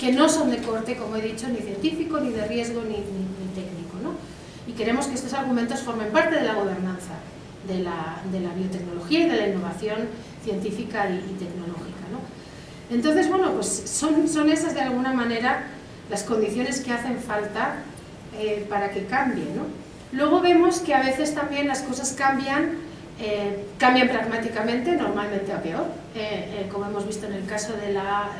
que no son de corte, como he dicho, ni científico, ni de riesgo, ni técnico, ¿no? Y queremos que estos argumentos formen parte de la gobernanza de la biotecnología y de la innovación científica y tecnológica, ¿no? Entonces, bueno, pues son esas de alguna manera las condiciones que hacen falta para que cambie, ¿no? Luego vemos que a veces también las cosas cambian pragmáticamente, normalmente a peor, como hemos visto en el caso de la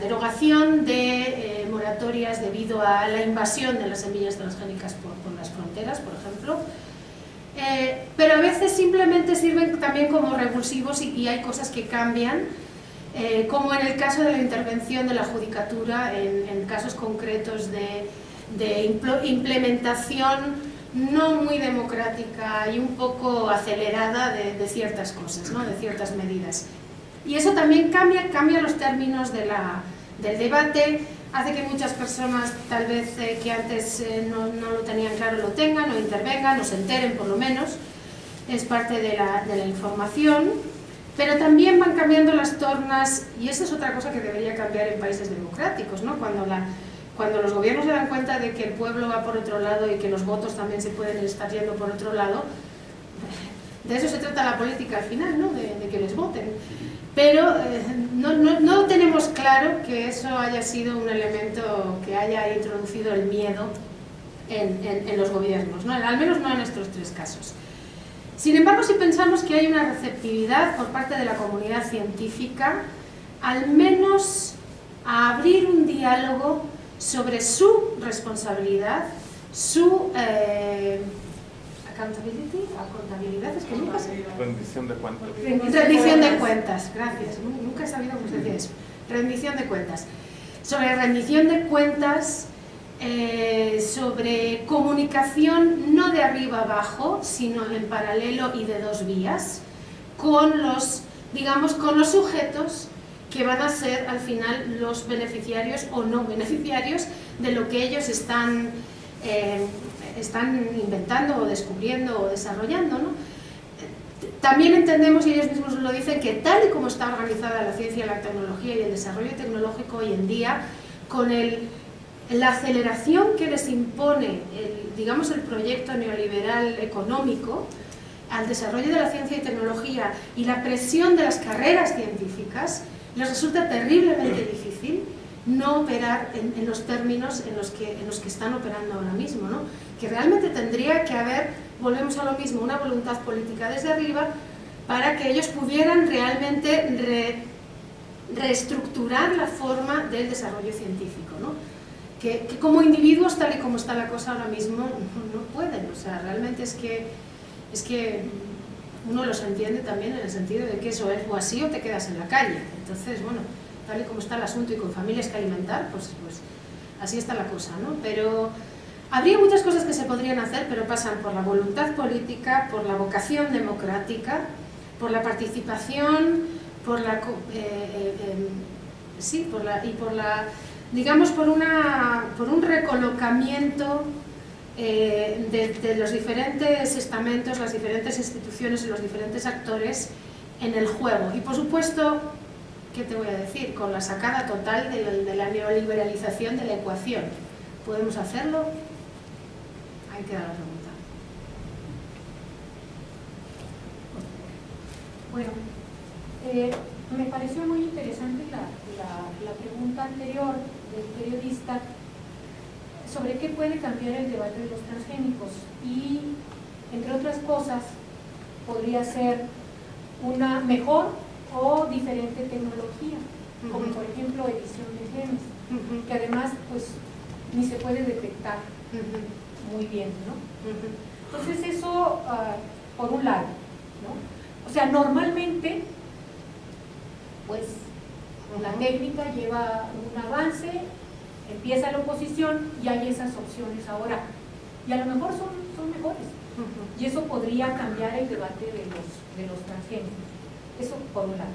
derogación de moratorias debido a la invasión de las semillas transgénicas por las fronteras, por ejemplo. Pero a veces simplemente sirven también como revulsivos y hay cosas que cambian, como en el caso de la intervención de la judicatura en casos concretos de implementación no muy democrática y un poco acelerada de ciertas cosas, ¿no? De ciertas medidas. Y eso también cambia los términos del debate, hace que muchas personas tal vez que antes no lo tenían claro lo tengan, o intervengan, o se enteren por lo menos, es parte de la información, pero también van cambiando las tornas, y esa es otra cosa que debería cambiar en países democráticos, ¿no? Cuando los gobiernos se dan cuenta de que el pueblo va por otro lado y que los votos también se pueden estar yendo por otro lado, de eso se trata la política al final, ¿no? De que les voten. Pero no tenemos claro que eso haya sido un elemento que haya introducido el miedo en los gobiernos, ¿no? Al menos no en estos tres casos. Sin embargo, si pensamos que hay una receptividad por parte de la comunidad científica, al menos a abrir un diálogo sobre su responsabilidad, su contabilidad, es que nunca sé. Rendición de cuentas. Rendición de cuentas, gracias. Nunca he sabido cómo se decía eso. Rendición de cuentas. Sobre rendición de cuentas, sobre comunicación no de arriba abajo, sino en paralelo y de dos vías, con los sujetos que van a ser al final los beneficiarios o no beneficiarios de lo que ellos están inventando o descubriendo o desarrollando, ¿no? También entendemos, y ellos mismos lo dicen, que tal y como está organizada la ciencia, la tecnología y el desarrollo tecnológico hoy en día, con la aceleración que les impone el proyecto neoliberal económico al desarrollo de la ciencia y tecnología y la presión de las carreras científicas, les resulta terriblemente difícil no operar en los términos en los que están operando ahora mismo, ¿no? Que realmente tendría que haber, volvemos a lo mismo, una voluntad política desde arriba para que ellos pudieran realmente reestructurar la forma del desarrollo científico, ¿no? Que como individuos, tal y como está la cosa ahora mismo, no pueden. O sea, realmente es que uno los entiende también en el sentido de que eso es o así o te quedas en la calle. Entonces, bueno, tal y como está el asunto y con familias que alimentar, pues así está la cosa, ¿no? Pero habría muchas cosas que se podrían hacer, pero pasan por la voluntad política, por la vocación democrática, por la participación, por un recolocamiento de los diferentes estamentos, las diferentes instituciones y los diferentes actores en el juego. Y por supuesto, ¿qué te voy a decir? Con la sacada total de la neoliberalización de la ecuación. ¿Podemos hacerlo? Ahí queda la pregunta. Bueno, me pareció muy interesante la pregunta anterior del periodista sobre qué puede cambiar el debate de los transgénicos y, entre otras cosas, podría ser una mejor o diferente tecnología, como por ejemplo edición de genes, que además pues ni se puede detectar muy bien, ¿no? Entonces eso por un lado, ¿no? O sea, normalmente pues la técnica lleva un avance, empieza la oposición y hay esas opciones ahora, y a lo mejor son mejores, y eso podría cambiar el debate de los transgénicos. Eso por un lado.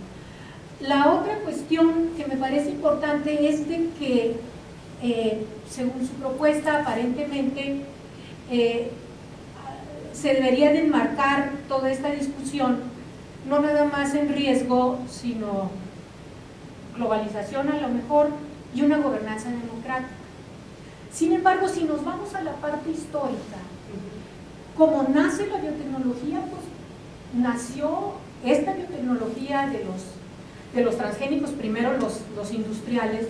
La otra cuestión que me parece importante es de que, según su propuesta, aparentemente se debería de enmarcar toda esta discusión no nada más en riesgo, sino globalización a lo mejor y una gobernanza democrática. Sin embargo, si nos vamos a la parte histórica, como nace la biotecnología, pues nació esta biotecnología de los transgénicos, primero los industriales,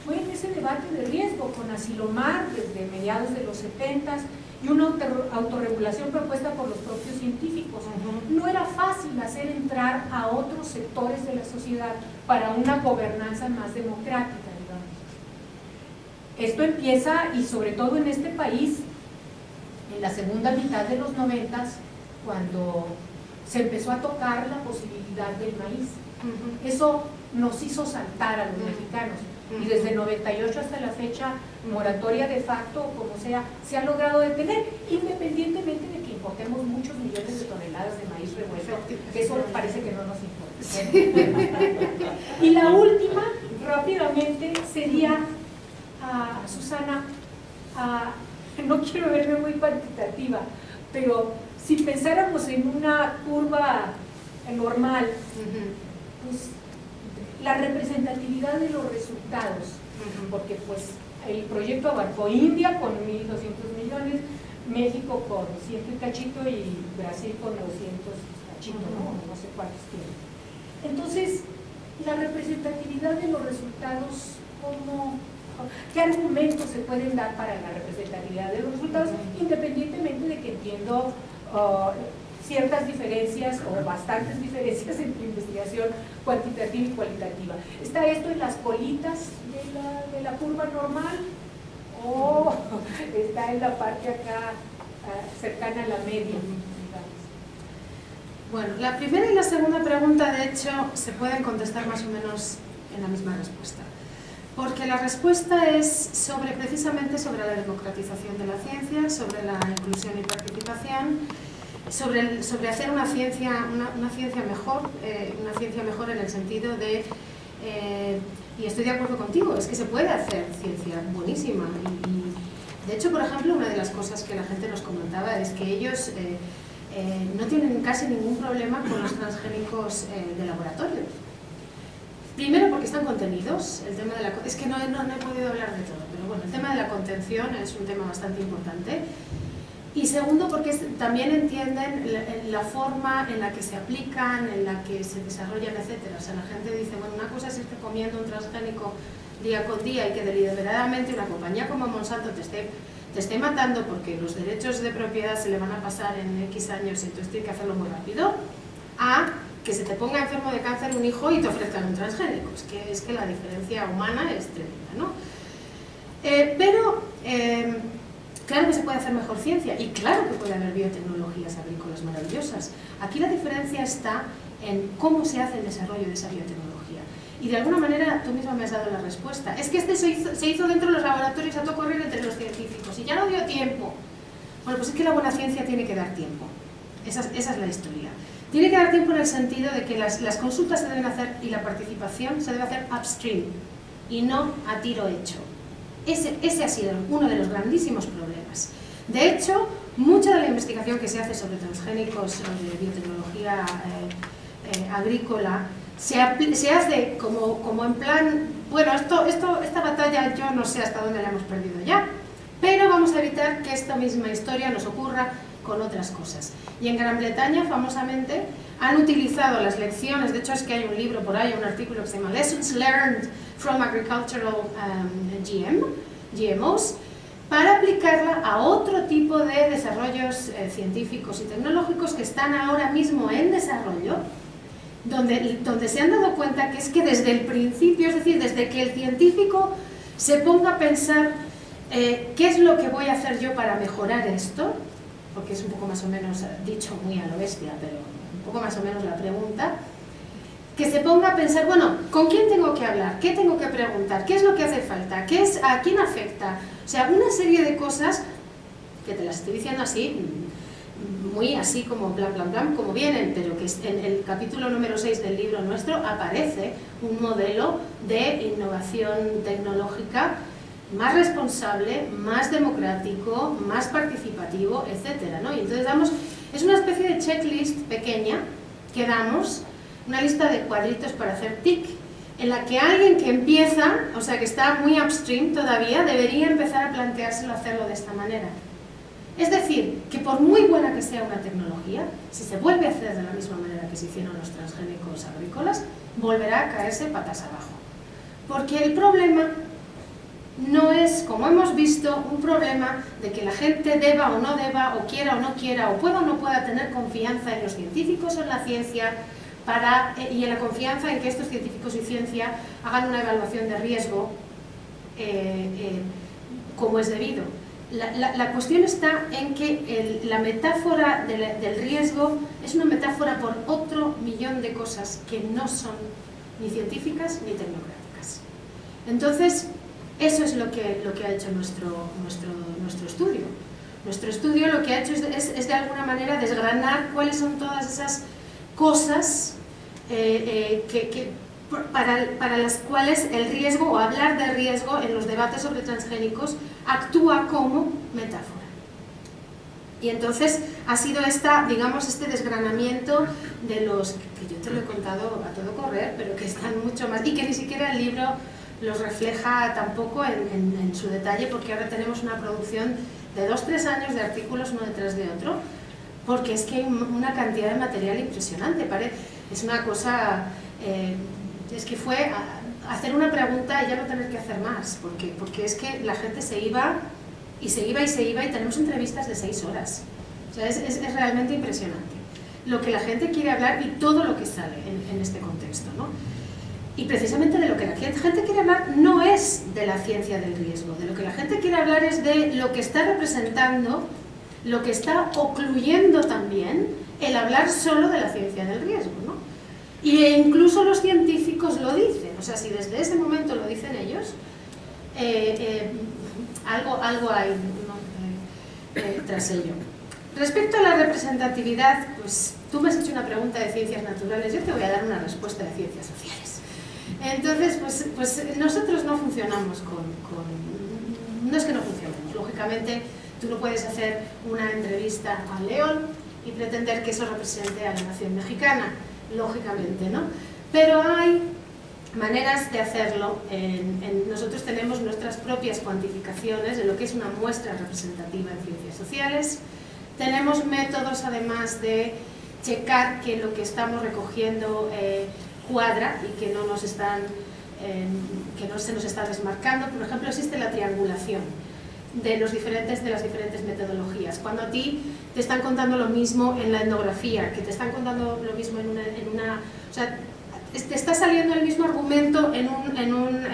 fue en ese debate de riesgo con Asilomar desde mediados de los 70s y una autorregulación propuesta por los propios científicos. No era fácil hacer entrar a otros sectores de la sociedad para una gobernanza más democrática, digamos. Esto empieza, y sobre todo en este país, en la segunda mitad de los 90s, cuando se empezó a tocar la posibilidad del maíz. Eso nos hizo saltar a los mexicanos, y desde el 98 hasta la fecha, moratoria de facto, o como sea, se ha logrado detener, independientemente de que importemos muchos millones de toneladas de maíz revuelto, que eso parece que no nos importa. Y la última, rápidamente, sería, Susana, no quiero verme muy cuantitativa, pero si pensáramos en una curva normal, pues la representatividad de los resultados, porque pues el proyecto abarcó India con 1.200 millones, México con 100 y cachito y Brasil con 200 cachito, no sé cuántos tienen. Entonces, la representatividad de los resultados, ¿qué argumentos se pueden dar para la representatividad de los resultados? Independientemente de que entiendo ciertas diferencias o bastantes diferencias entre investigación cuantitativa y cualitativa. ¿Está esto en las colitas de la curva normal o está en la parte acá cercana a la media? Bueno, la primera y la segunda pregunta, de hecho, se pueden contestar más o menos en la misma respuesta. Porque la respuesta es precisamente sobre la democratización de la ciencia, sobre la inclusión y participación, sobre hacer una ciencia mejor, una ciencia mejor en el sentido de, y estoy de acuerdo contigo, es que se puede hacer ciencia buenísima. Y de hecho, por ejemplo, una de las cosas que la gente nos comentaba es que ellos no tienen casi ningún problema con los transgénicos de laboratorio. Primero porque están contenidos, el tema de es que no he podido hablar de todo, pero bueno, el tema de la contención es un tema bastante importante. Y segundo porque también entienden la forma en la que se aplican, en la que se desarrollan, etcétera. O sea, la gente dice, bueno, una cosa es irte comiendo un transgénico día con día y que deliberadamente una compañía como Monsanto te esté matando porque los derechos de propiedad se le van a pasar en X años y entonces tiene que hacerlo muy rápido, a que se te ponga enfermo de cáncer un hijo y te ofrezcan un transgénico. Es que la diferencia humana es tremenda, ¿no? Claro que se puede hacer mejor ciencia y claro que puede haber biotecnologías agrícolas maravillosas. Aquí la diferencia está en cómo se hace el desarrollo de esa biotecnología. Y de alguna manera tú misma me has dado la respuesta. Es que se hizo dentro de los laboratorios a todo correr entre los científicos y ya no dio tiempo. Bueno, pues es que la buena ciencia tiene que dar tiempo. Esa es la historia. Tiene que dar tiempo en el sentido de que las consultas se deben hacer y la participación se debe hacer upstream y no a tiro hecho. Ese ha sido uno de los grandísimos problemas. De hecho, mucha de la investigación que se hace sobre transgénicos o de biotecnología agrícola se hace como en plan, bueno, esta batalla yo no sé hasta dónde la hemos perdido ya, pero vamos a evitar que esta misma historia nos ocurra con otras cosas. Y en Gran Bretaña, famosamente, han utilizado las lecciones, de hecho es que hay un libro por ahí, un artículo que se llama Lessons Learned from Agricultural GMOs, para aplicarla a otro tipo de desarrollos científicos y tecnológicos que están ahora mismo en desarrollo, donde se han dado cuenta que es que desde el principio, es decir, desde que el científico se ponga a pensar qué es lo que voy a hacer yo para mejorar esto, porque es un poco más o menos dicho muy a lo bestia, pero un poco más o menos la pregunta, que se ponga a pensar, bueno, ¿con quién tengo que hablar? ¿Qué tengo que preguntar? ¿Qué es lo que hace falta? ¿A quién afecta? O sea, una serie de cosas que te las estoy diciendo así, muy así como blan, blan, blan, como vienen, pero que en el capítulo número 6 del libro nuestro aparece un modelo de innovación tecnológica más responsable, más democrático, más participativo, etcétera, ¿no? Y entonces es una especie de checklist pequeña que damos, una lista de cuadritos para hacer tic en la que alguien que empieza, o sea que está muy upstream todavía, debería empezar a planteárselo hacerlo de esta manera. Es decir, que por muy buena que sea una tecnología, si se vuelve a hacer de la misma manera que se hicieron los transgénicos agrícolas, volverá a caerse patas abajo. Porque el problema no es, como hemos visto, un problema de que la gente deba o no deba, o quiera o no quiera, o pueda o no pueda tener confianza en los científicos o en la ciencia, y en la confianza en que estos científicos y ciencia hagan una evaluación de riesgo como es debido. La cuestión está en que la metáfora del riesgo es una metáfora por otro millón de cosas que no son ni científicas ni tecnocráticas. Entonces, eso es lo que ha hecho nuestro estudio. Nuestro estudio lo que ha hecho es de alguna manera desgranar cuáles son todas esas cosas para las cuales el riesgo o hablar de riesgo en los debates sobre transgénicos actúa como metáfora. Y entonces ha sido digamos, este desgranamiento de los que yo te lo he contado a todo correr, pero que están mucho más, y que ni siquiera el libro los refleja tampoco en su detalle, porque ahora tenemos una producción de 2-3 años de artículos uno detrás de otro, porque es que hay una cantidad de material impresionante. Es una cosa, es que fue hacer una pregunta y ya no tener que hacer más, porque es que la gente se iba y tenemos entrevistas de 6 horas. O sea, es realmente impresionante lo que la gente quiere hablar y todo lo que sale en este contexto, ¿no? Y precisamente de lo que la gente quiere hablar no es de la ciencia del riesgo, de lo que la gente quiere hablar es de lo que está representando, lo que está ocluyendo también el hablar solo de la ciencia del riesgo, ¿no? Y incluso los científicos lo dicen, o sea, si desde ese momento lo dicen ellos, algo hay, ¿no? Tras ello. Respecto a la representatividad, pues tú me has hecho una pregunta de ciencias naturales, yo te voy a dar una respuesta de ciencias sociales. Entonces, pues nosotros no funcionamos no es que no funcionemos, lógicamente tú no puedes hacer una entrevista a León y pretender que eso represente a la nación mexicana, lógicamente, ¿no? Pero hay maneras de hacerlo. Nosotros tenemos nuestras propias cuantificaciones de lo que es una muestra representativa en ciencias sociales. Tenemos métodos, además, de checar que lo que estamos recogiendo cuadra y que no se nos está desmarcando. Por ejemplo, existe la triangulación de las diferentes metodologías. Cuando a ti te están contando lo mismo en la etnografía, que te están contando lo mismo en una o sea, te está saliendo el mismo argumento en un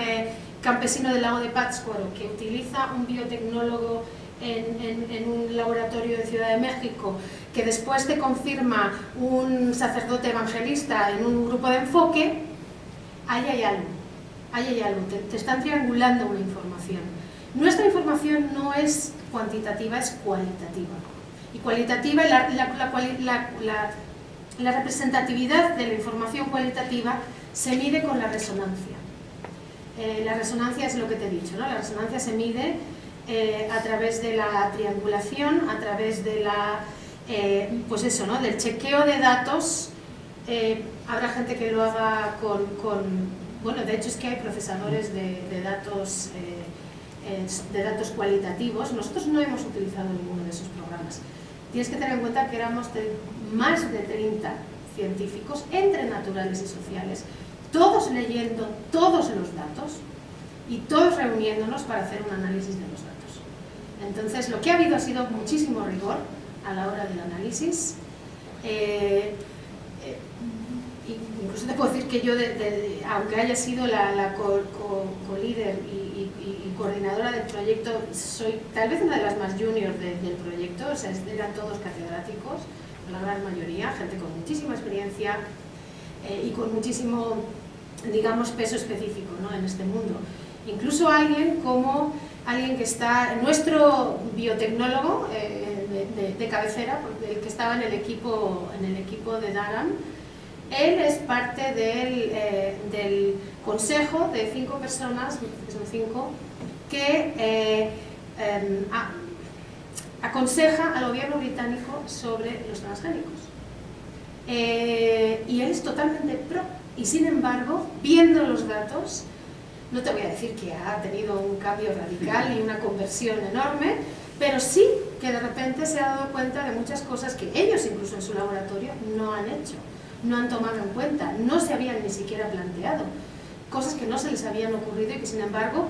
campesino del lago de Pátzcuaro que utiliza un biotecnólogo en un laboratorio de Ciudad de México, que después te confirma un sacerdote evangelista en un grupo de enfoque, ahí hay algo, te están triangulando una información. Nuestra información no es cuantitativa, es cualitativa. Y cualitativa, la representatividad de la información cualitativa se mide con la resonancia. La resonancia es lo que te he dicho, ¿no? La resonancia se mide a través de la triangulación, a través de pues eso, ¿no? Del chequeo de datos. Habrá gente que lo haga bueno, de hecho es que hay procesadores de datos cualitativos. Nosotros no hemos utilizado ninguno de esos programas. Tienes que tener en cuenta que éramos más de 30 científicos, entre naturales y sociales, todos leyendo todos los datos y todos reuniéndonos para hacer un análisis de los datos. Entonces, lo que ha habido ha sido muchísimo rigor a la hora del análisis. Incluso te puedo decir que yo, aunque haya sido la co-líder y coordinadora del proyecto, soy tal vez una de las más junior del proyecto, o sea, eran todos catedráticos, la gran mayoría, gente con muchísima experiencia y con muchísimo, digamos, peso específico, ¿no? En este mundo. Incluso alguien que está, nuestro biotecnólogo de cabecera, el que estaba en el equipo de Durham, él es parte del consejo de 5 personas, que son 5, que aconseja al gobierno británico sobre los transgénicos. Y él es totalmente pro Y sin embargo, viendo los datos, no te voy a decir que ha tenido un cambio radical y una conversión enorme, pero sí que de repente se ha dado cuenta de muchas cosas que ellos incluso en su laboratorio no han hecho, no han tomado en cuenta, no se habían ni siquiera planteado, cosas que no se les habían ocurrido y que sin embargo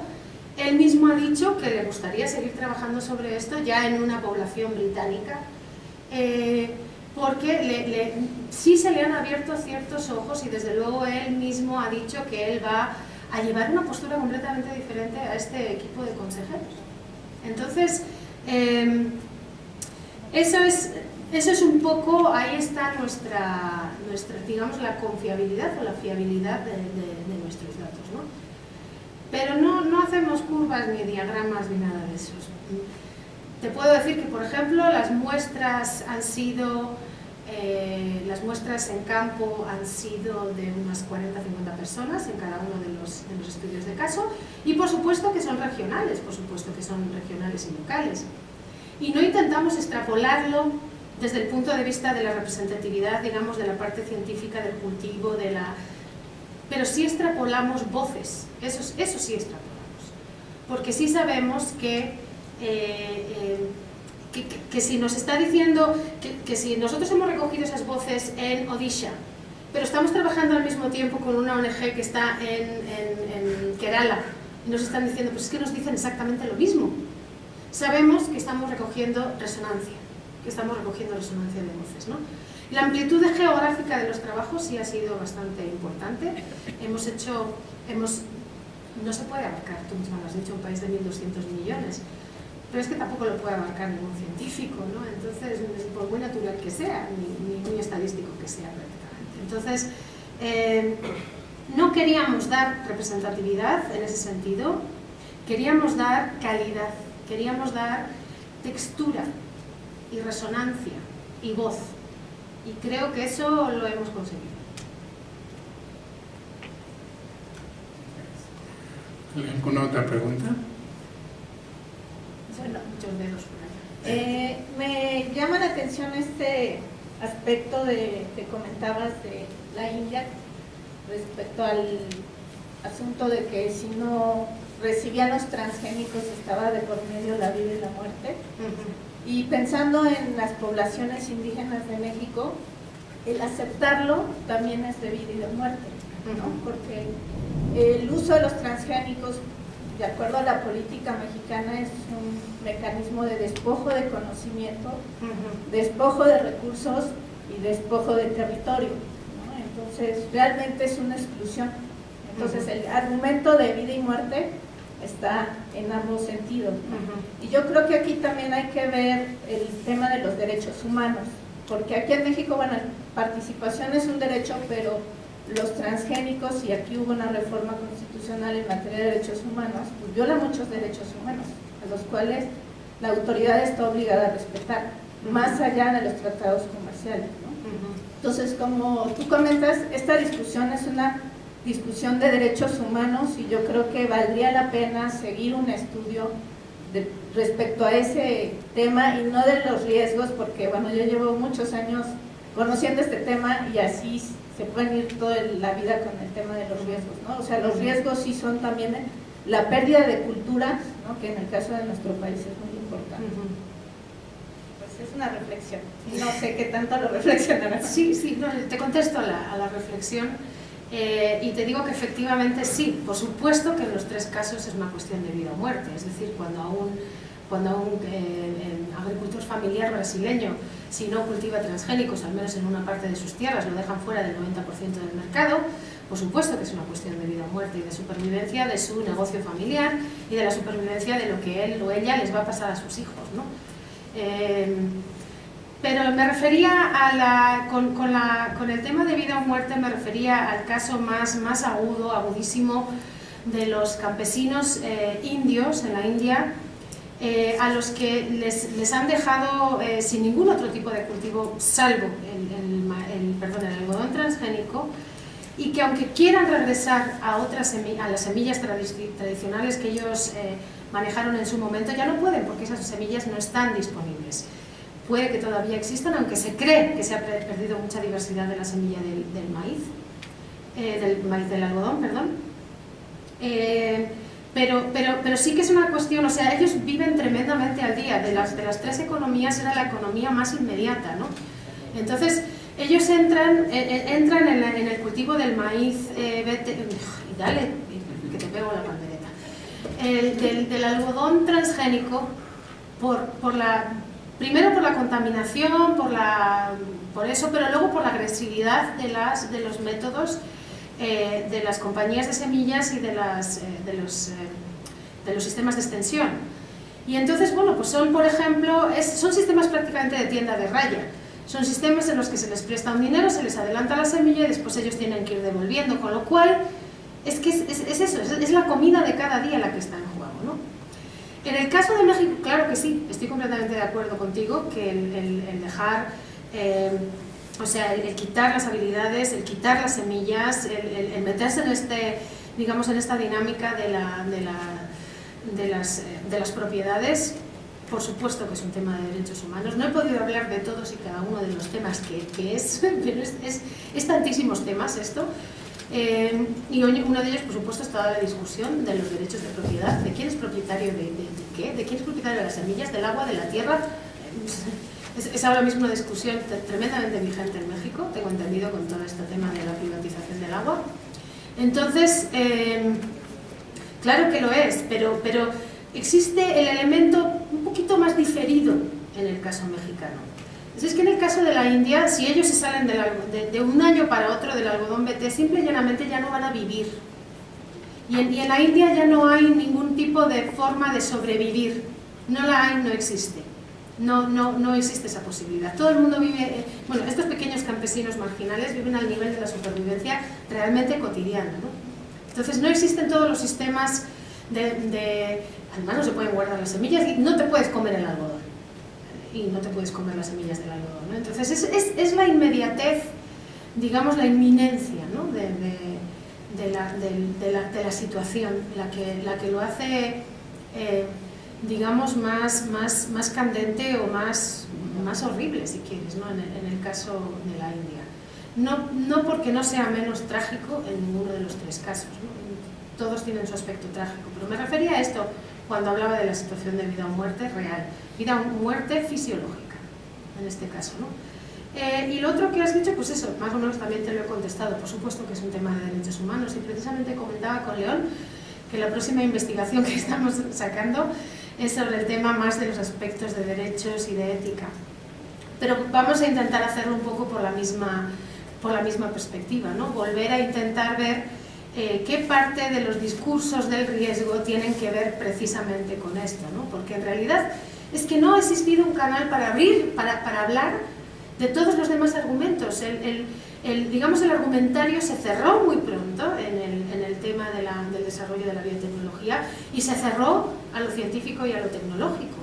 él mismo ha dicho que le gustaría seguir trabajando sobre esto ya en una población británica, porque sí se le han abierto ciertos ojos y desde luego él mismo ha dicho que él va a llevar una postura completamente diferente a este equipo de consejeros. Entonces, eso es un poco, ahí está nuestra digamos, la confiabilidad o la fiabilidad de nuestros datos, ¿no? Pero no hacemos curvas ni diagramas ni nada de eso. Te puedo decir que, por ejemplo, las muestras en campo han sido de unas 40-50 personas en cada uno de los estudios de caso y por supuesto que son regionales, y locales. Y no intentamos extrapolarlo desde el punto de vista de la representatividad, digamos, de la parte científica del cultivo, pero sí extrapolamos voces, eso sí extrapolamos, porque sí sabemos que si nos está diciendo que si nosotros hemos recogido esas voces en Odisha, pero estamos trabajando al mismo tiempo con una ONG que está en Kerala, y nos están diciendo, pues es que nos dicen exactamente lo mismo, sabemos que estamos recogiendo resonancia, de voces, ¿no? La amplitud geográfica de los trabajos sí ha sido bastante importante. No se puede abarcar, tú misma lo has dicho, un país de 1.200 millones, pero es que tampoco lo puede abarcar ningún científico, ¿no? Entonces, por muy natural que sea, ni muy estadístico que sea prácticamente. Entonces, no queríamos dar representatividad en ese sentido, queríamos dar calidad, queríamos dar textura y resonancia y voz, y creo que eso lo hemos conseguido. ¿Alguna otra pregunta? Bueno, muchos dedos por allá. Me llama la atención este aspecto que comentabas de la India respecto al asunto de que si no recibían los transgénicos estaba de por medio la vida y la muerte. Y pensando en las poblaciones indígenas de México, el aceptarlo también es de vida y de muerte, ¿no? Porque el uso de los transgénicos, de acuerdo a la política mexicana, es un mecanismo de despojo de conocimiento, despojo de recursos y despojo de territorio, ¿no? Entonces, realmente es una exclusión. Entonces, el argumento de vida y muerte está en ambos sentidos, ¿no? Y yo creo que aquí también hay que ver el tema de los derechos humanos, porque aquí en México, bueno, la participación es un derecho, pero los transgénicos, y aquí hubo una reforma constitucional en materia de derechos humanos, pues viola muchos derechos humanos, a los cuales la autoridad está obligada a respetar, más allá de los tratados comerciales, ¿no? Entonces, como tú comentas, esta discusión es una discusión de derechos humanos y yo creo que valdría la pena seguir un estudio respecto a ese tema y no de los riesgos, porque bueno, yo llevo muchos años conociendo este tema y así se pueden ir toda la vida con el tema de los riesgos, ¿no? O sea, los riesgos sí son también la pérdida de culturas, ¿no? Que en el caso de nuestro país es muy importante. Pues es una reflexión, no sé qué tanto lo reflexionarás. Sí, no, te contesto a la reflexión. Y te digo que efectivamente sí, por supuesto que en los tres casos es una cuestión de vida o muerte, es decir, cuando a un agricultor familiar brasileño, si no cultiva transgénicos, al menos en una parte de sus tierras, lo dejan fuera del 90% del mercado, por supuesto que es una cuestión de vida o muerte y de supervivencia de su negocio familiar y de la supervivencia de lo que él o ella les va a pasar a sus hijos, ¿no? Pero me refería con el tema de vida o muerte, me refería al caso más agudo, agudísimo, de los campesinos indios en la India, a los que les han dejado sin ningún otro tipo de cultivo, salvo el algodón transgénico, y que aunque quieran regresar a las semillas tradicionales que ellos manejaron en su momento, ya no pueden porque esas semillas no están disponibles. Puede que todavía existan, aunque se cree que se ha perdido mucha diversidad de la semilla del maíz. del algodón, perdón. Pero sí que es una cuestión, o sea, ellos viven tremendamente al día. De las tres economías era la economía más inmediata, ¿no? Entonces, ellos entran en el cultivo del maíz, dale, que te pego la pandereta, del algodón transgénico, primero por la contaminación, por eso, pero luego por la agresividad de los métodos de las compañías de semillas y de los sistemas de extensión. Y entonces, bueno, pues son, por ejemplo, son sistemas prácticamente de tienda de raya. Son sistemas en los que se les presta un dinero, se les adelanta la semilla y después ellos tienen que ir devolviendo, con lo cual es que es eso, es la comida de cada día la que está en juego, ¿no? En el caso de México, claro que sí, estoy completamente de acuerdo contigo que el dejar, o sea, el quitar las habilidades, el quitar las semillas, el meterse en esta dinámica de las propiedades, por supuesto que es un tema de derechos humanos. No he podido hablar de todos y cada uno de los temas que es, pero es tantísimos temas esto. Y uno de ellos, por supuesto, es toda la discusión de los derechos de propiedad, de quién es propietario de qué, de quién es propietario de las semillas, del agua, de la tierra. Es ahora mismo una discusión tremendamente vigente en México, tengo entendido, con todo este tema de la privatización del agua. Entonces, claro que lo es, pero existe el elemento un poquito más diferido en el caso mexicano. Es que en el caso de la India, si ellos se salen de un año para otro del algodón BT, simple y llanamente ya no van a vivir. Y en la India ya no hay ningún tipo de forma de sobrevivir. No la hay, no existe. No existe esa posibilidad. Todo el mundo vive, bueno, estos pequeños campesinos marginales viven al nivel de la supervivencia realmente cotidiana, ¿no? Entonces no existen todos los sistemas además no se pueden guardar las semillas y no te puedes comer el algodón. Y no te puedes comer las semillas del algodón, ¿no? Entonces es la inmediatez, digamos la inminencia, ¿no? de la situación la que lo hace, digamos, más candente o más horrible, si quieres, ¿no? en el caso de la India. No porque no sea menos trágico en ninguno de los tres casos, ¿no? Todos tienen su aspecto trágico, pero me refería a esto cuando hablaba de la situación de vida o muerte real, vida o muerte fisiológica, en este caso, ¿no? Y lo otro que has dicho, pues eso, más o menos también te lo he contestado, por supuesto que es un tema de derechos humanos, y precisamente comentaba con León que la próxima investigación que estamos sacando es sobre el tema más de los aspectos de derechos y de ética. Pero vamos a intentar hacerlo un poco por la misma perspectiva, ¿no? Volver a intentar ver qué parte de los discursos del riesgo tienen que ver precisamente con esto, ¿no? Porque en realidad es que no ha existido un canal para abrir, para hablar de todos los demás argumentos. Digamos, el argumentario se cerró muy pronto en el tema del desarrollo de la biotecnología y se cerró a lo científico y a lo tecnológico.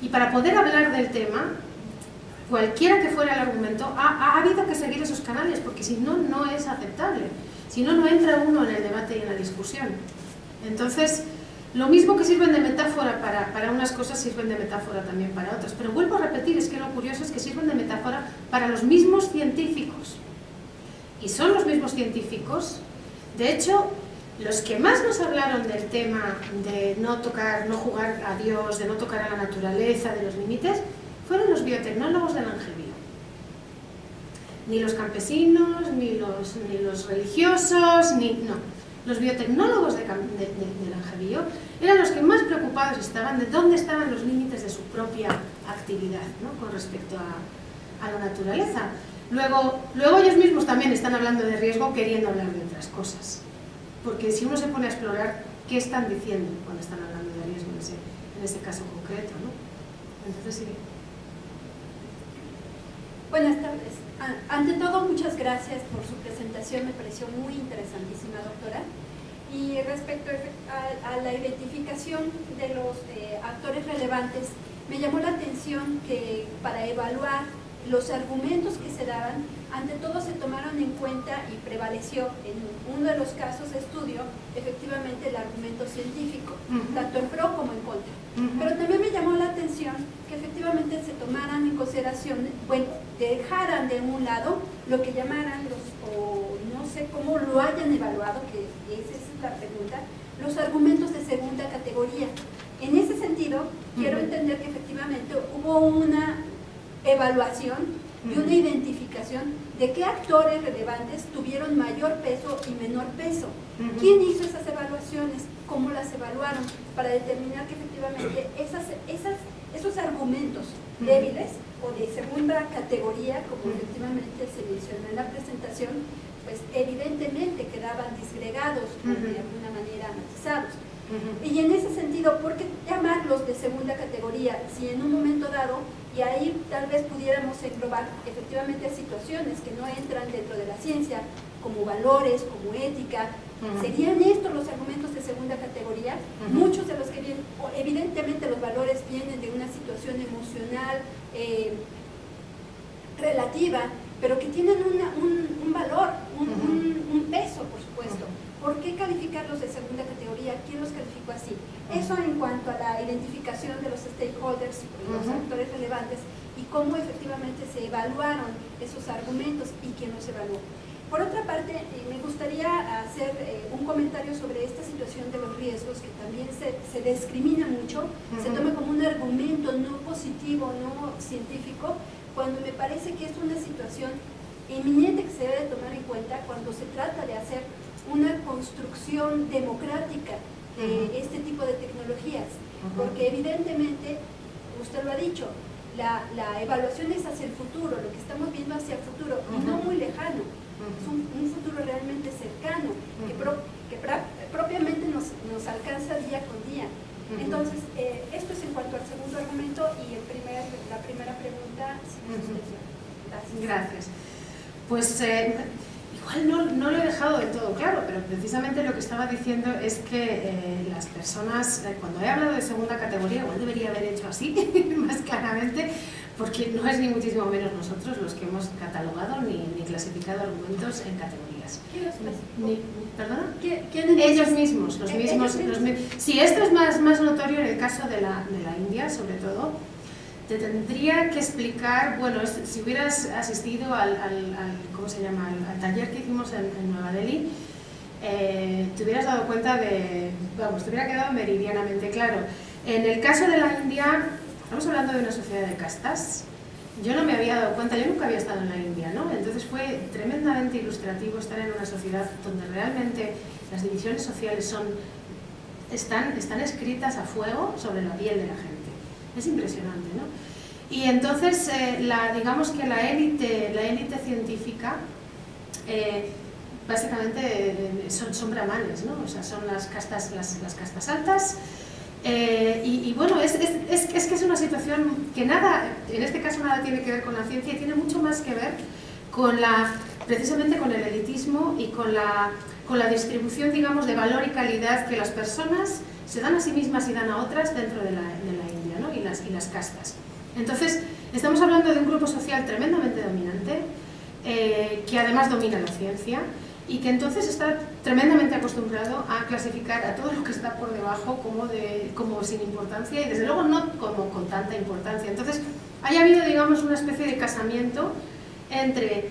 Y para poder hablar del tema, cualquiera que fuera el argumento, ha habido que seguir esos canales, porque si no, no es aceptable. Si no, no entra uno en el debate y en la discusión. Entonces, lo mismo que sirven de metáfora para unas cosas, sirven de metáfora también para otras. Pero vuelvo a repetir, es que lo curioso es que sirven de metáfora para los mismos científicos. Y son los mismos científicos. De hecho, los que más nos hablaron del tema de no jugar a Dios, de no tocar a la naturaleza, de los límites, fueron los biotecnólogos del Langevío. Ni los campesinos, ni los religiosos, no. Los biotecnólogos de Langevío eran los que más preocupados estaban de dónde estaban los límites de su propia actividad, ¿no? Con respecto a la naturaleza. Luego ellos mismos también están hablando de riesgo queriendo hablar de otras cosas. Porque si uno se pone a explorar qué están diciendo cuando están hablando de riesgo en ese caso concreto, ¿no? Entonces sí. Buenas tardes. Ante todo, muchas gracias por su presentación, me pareció muy interesantísima, doctora. Y respecto a la identificación de los actores relevantes, me llamó la atención que para evaluar los argumentos que se daban, ante todo se tomaron en cuenta y prevaleció en uno de los casos de estudio efectivamente el argumento científico, tanto en pro como en contra. Pero también me llamó la atención que efectivamente se tomaran en consideración, bueno, dejaran de un lado lo que llamaran o no sé cómo lo hayan evaluado, que esa es la pregunta, los argumentos de segunda categoría. En ese sentido, quiero entender que efectivamente hubo una evaluación y una identificación de qué actores relevantes tuvieron mayor peso y menor peso. ¿Quién hizo esas evaluaciones? ¿Cómo las evaluaron? Para determinar que efectivamente esos argumentos débiles o de segunda categoría, como efectivamente se mencionó en la presentación, pues evidentemente quedaban disgregados o de alguna manera matizados. Y en ese sentido, ¿por qué llamarlos de segunda categoría? Si en un momento dado, y ahí tal vez pudiéramos englobar efectivamente situaciones que no entran dentro de la ciencia, como valores, como ética, ¿serían estos los argumentos de segunda categoría? Muchos de los que vienen, evidentemente los valores vienen de una situación emocional relativa, pero que tienen un valor, un peso, por supuesto. ¿Por qué calificarlos de segunda categoría? ¿Quién los calificó así? Eso en cuanto a la identificación de los stakeholders, los actores relevantes, y cómo efectivamente se evaluaron esos argumentos y quién los evaluó. Por otra parte, me gustaría hacer un comentario sobre esta situación de los riesgos, que también se discrimina mucho, se toma como un argumento no positivo, no científico, cuando me parece que es una situación eminente que se debe tomar en cuenta cuando se trata de hacer una construcción democrática de este tipo de tecnologías, porque evidentemente, usted lo ha dicho, la evaluación es hacia el futuro, lo que estamos viendo hacia el futuro, y no muy lejano, es un futuro realmente cercano, que propiamente nos alcanza día con día. Entonces, esto es en cuanto al segundo argumento, y la primera pregunta, si me sucede. Gracias. Pues igual no lo he dejado del todo claro, pero precisamente lo que estaba diciendo es que las personas, cuando he hablado de segunda categoría, igual debería haber hecho así, más claramente, porque no es ni muchísimo menos nosotros los que hemos catalogado ni clasificado argumentos en categorías. ¿Quién los clasificó? ¿Perdona? ¿Quién Ellos mismos, los mismos. Ellos mismos. Sí, esto es más notorio en el caso de la India, sobre todo. Te tendría que explicar, bueno, si hubieras asistido al ¿cómo se llama?, al taller que hicimos en Nueva Delhi, te hubieras dado cuenta te hubiera quedado meridianamente claro. En el caso de la India, estamos hablando de una sociedad de castas. Yo no me había dado cuenta, yo nunca había estado en la India, ¿no? Entonces fue tremendamente ilustrativo estar en una sociedad donde realmente las divisiones sociales están escritas a fuego sobre la piel de la gente. Es impresionante, ¿no? Y entonces, digamos que la élite científica, básicamente son brahmanes, ¿no? O sea, son las castas altas. Y bueno, es que es una situación que en este caso nada tiene que ver con la ciencia, y tiene mucho más que ver precisamente con el elitismo y con la distribución, digamos, de valor y calidad que las personas se dan a sí mismas y dan a otras dentro de la India, ¿no? y las castas. Entonces, estamos hablando de un grupo social tremendamente dominante, que además domina la ciencia, y que entonces está tremendamente acostumbrado a clasificar a todo lo que está por debajo como sin importancia, y desde luego no como con tanta importancia. Entonces, haya habido, digamos, una especie de casamiento entre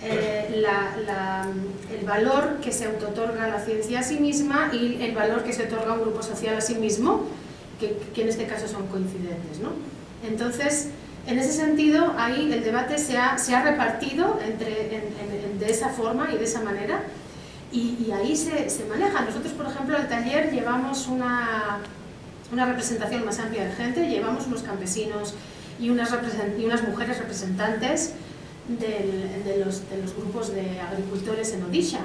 el valor que se autootorga a la ciencia a sí misma y el valor que se otorga a un grupo social a sí mismo, que en este caso son coincidentes, ¿no? Entonces, en ese sentido, ahí el debate se ha repartido de esa forma y de esa manera, y ahí se maneja. Nosotros, por ejemplo, al taller llevamos una representación más amplia de gente, llevamos unos campesinos y unas mujeres representantes de los grupos de agricultores en Odisha.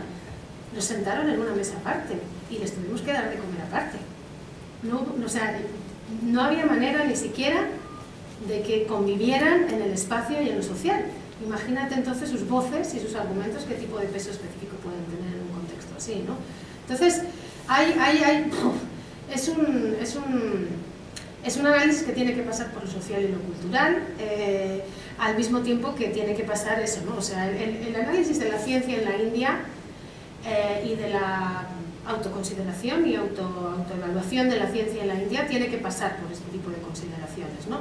Nos sentaron en una mesa aparte y les tuvimos que dar de comer aparte. No había manera ni siquiera de que convivieran en el espacio y en lo social. Imagínate entonces sus voces y sus argumentos, qué tipo de peso específico pueden tener en un contexto así, ¿no? Entonces, es un análisis que tiene que pasar por lo social y lo cultural, al mismo tiempo que tiene que pasar eso, ¿no? O sea, el análisis de la ciencia en la India y de la autoconsideración y autoevaluación de la ciencia en la India tiene que pasar por este tipo de consideraciones, ¿no?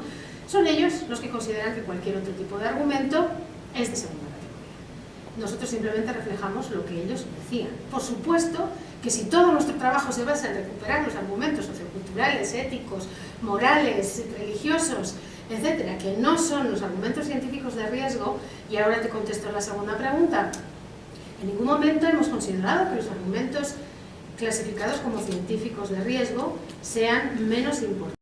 Son ellos los que consideran que cualquier otro tipo de argumento es de segunda categoría. nosotros simplemente reflejamos lo que ellos decían. Por supuesto que si todo nuestro trabajo se basa en recuperar los argumentos socioculturales, éticos, morales, religiosos, etcétera, que no son los argumentos científicos de riesgo, y ahora te contesto la segunda pregunta, en ningún momento hemos considerado que los argumentos clasificados como científicos de riesgo sean menos importantes.